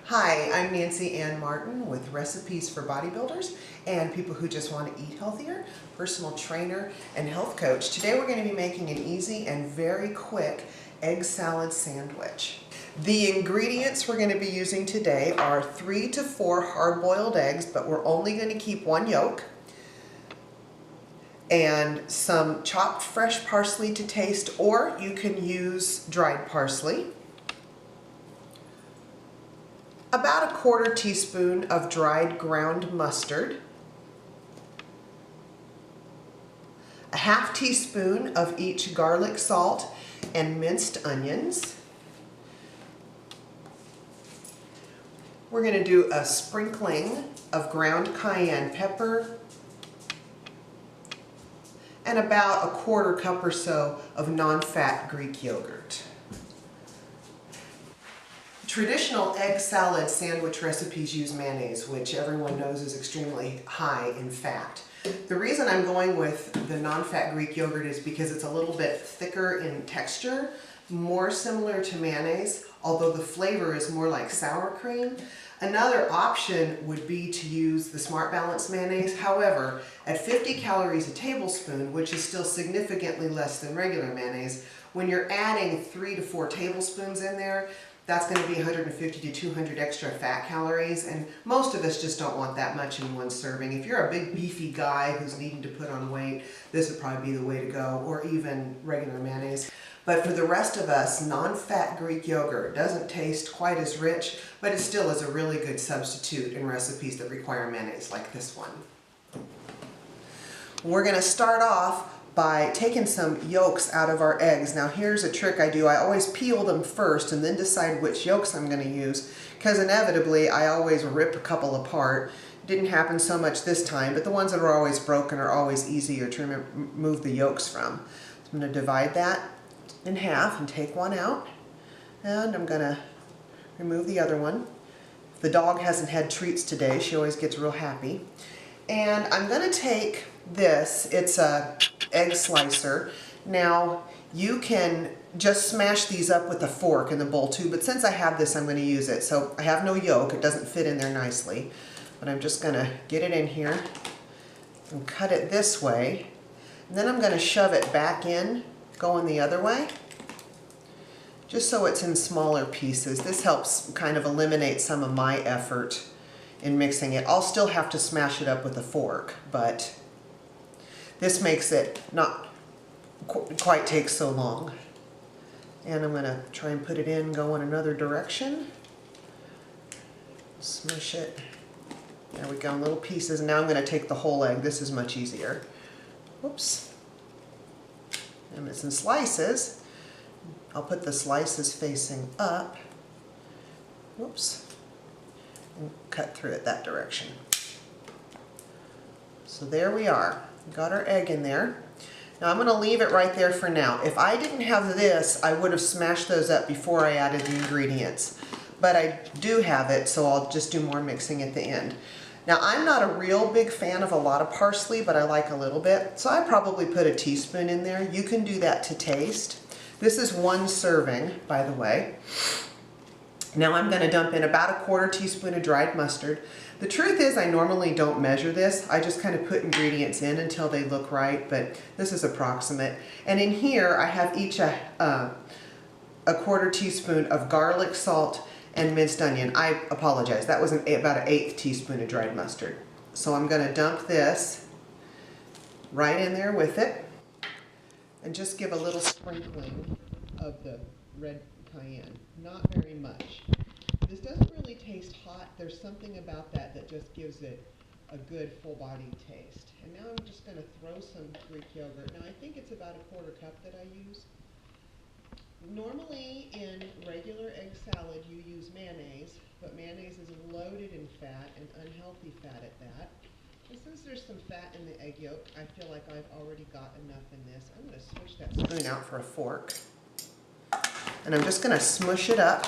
Hi, I'm Nancy Ann Martin with Recipes for Bodybuilders and people who just want to eat healthier, personal trainer and health coach. Today we're going to be making an easy and very quick egg salad sandwich. The ingredients we're going to be using today are 3 to 4 hard-boiled eggs, but we're only going to keep one yolk, and some chopped fresh parsley to taste, or you can use dried parsley. About a 1/4 teaspoon of dried ground mustard, a 1/2 teaspoon of each garlic salt and minced onions. We're going to do a sprinkling of ground cayenne pepper and about a 1/4 cup or so of non-fat Greek yogurt. Traditional egg salad sandwich recipes use mayonnaise, which everyone knows is extremely high in fat. The reason I'm going with the non-fat Greek yogurt is because it's a little bit thicker in texture, more similar to mayonnaise, although the flavor is more like sour cream. Another option would be to use the Smart Balance mayonnaise. However, at 50 calories a tablespoon, which is still significantly less than regular mayonnaise, when you're adding 3 to 4 tablespoons in there, that's going to be 150 to 200 extra fat calories, and most of us just don't want that much in one serving. If you're a big beefy guy who's needing to put on weight, this would probably be the way to go, or even regular mayonnaise. But for the rest of us, non-fat Greek yogurt doesn't taste quite as rich, but it still is a really good substitute in recipes that require mayonnaise, like this one. We're going to start off by taking some yolks out of our eggs. Now here's a trick I do. I always peel them first and then decide which yolks I'm going to use, because inevitably I always rip a couple apart. It didn't happen so much this time, but the ones that are always broken are always easier to remove the yolks from. So I'm going to divide that in half and take one out, and I'm going to remove the other one. If the dog hasn't had treats today, she always gets real happy. And I'm going to take this, it's a egg slicer. Now you can just smash these up with a fork in the bowl too, but since I have this, I'm going to use it. So I have no yolk, it doesn't fit in there nicely, but I'm just going to get it in here and cut it this way, and then I'm going to shove it back in, going the other way, just so it's in smaller pieces. This helps kind of eliminate some of my effort in mixing it. I'll still have to smash it up with a fork, but this makes it not quite take so long. And I'm going to try and put it in, go in another direction. Smush it. There we go, in little pieces. And now I'm going to take the whole egg. This is much easier. Whoops. And it's in slices. I'll put the slices facing up. Whoops. And cut through it that direction. So there we are. Got our egg in there. Now I'm going to leave it right there for now. If I didn't have this, I would have smashed those up before I added the ingredients. But I do have it, so I'll just do more mixing at the end. Now I'm not a real big fan of a lot of parsley, but I like a little bit. So I probably put a teaspoon in there. You can do that to taste. This is 1 serving, by the way. Now I'm going to dump in about a 1/4 teaspoon of dried mustard. The truth is I normally don't measure this. I just kind of put ingredients in until they look right, but this is approximate. And in here I have each a 1/4 teaspoon of garlic salt and minced onion. I apologize, that was about an 1/8 teaspoon of dried mustard. So I'm going to dump this right in there with it and just give a little sprinkling of the red cayenne. Not very much. This doesn't really taste hot. There's something about that that just gives it a good full-bodied taste. And now I'm just going to throw some Greek yogurt. Now I think it's about a 1/4 cup that I use. Normally in regular egg salad you use mayonnaise, but mayonnaise is loaded in fat and unhealthy fat at that. And since there's some fat in the egg yolk, I feel like I've already got enough in this. I'm going to switch that spoon out for a fork. And I'm just going to smush it up.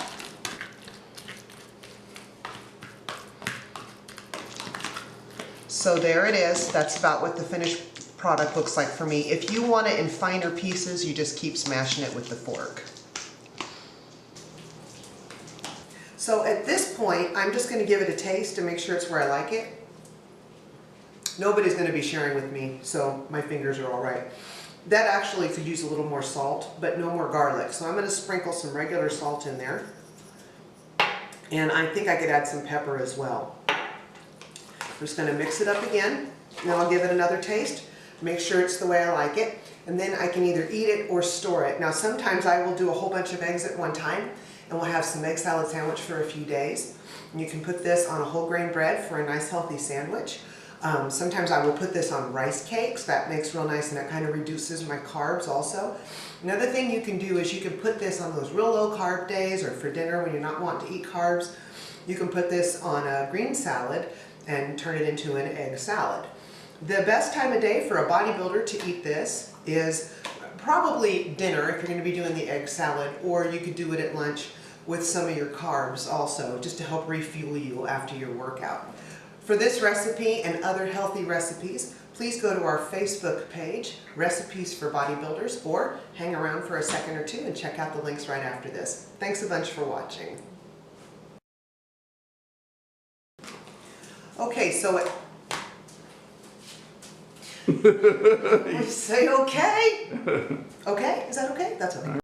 So there it is. That's about what the finished product looks like for me. If you want it in finer pieces, you just keep smashing it with the fork. So at this point, I'm just going to give it a taste to make sure it's where I like it. Nobody's going to be sharing with me, so my fingers are all right. That actually could use a little more salt, but no more garlic. So I'm going to sprinkle some regular salt in there. And I think I could add some pepper as well. I'm just going to mix it up again. Now I'll give it another taste, make sure it's the way I like it, and then I can either eat it or store it. Now sometimes I will do a whole bunch of eggs at one time, and we'll have some egg salad sandwich for a few days. And you can put this on a whole grain bread for a nice healthy sandwich. Sometimes I will put this on rice cakes. That makes real nice, and that kind of reduces my carbs also. Another thing you can do is you can put this on those real low carb days, or for dinner when you're not wanting to eat carbs. You can put this on a green salad and turn it into an egg salad. The best time of day for a bodybuilder to eat this is probably dinner if you're going to be doing the egg salad, or you could do it at lunch with some of your carbs also, just to help refuel you after your workout. For this recipe and other healthy recipes, please go to our Facebook page, Recipes for Bodybuilders, or hang around for a second or two and check out the links right after this. Thanks a bunch for watching. Okay, so say okay. Okay? Is that okay? That's okay.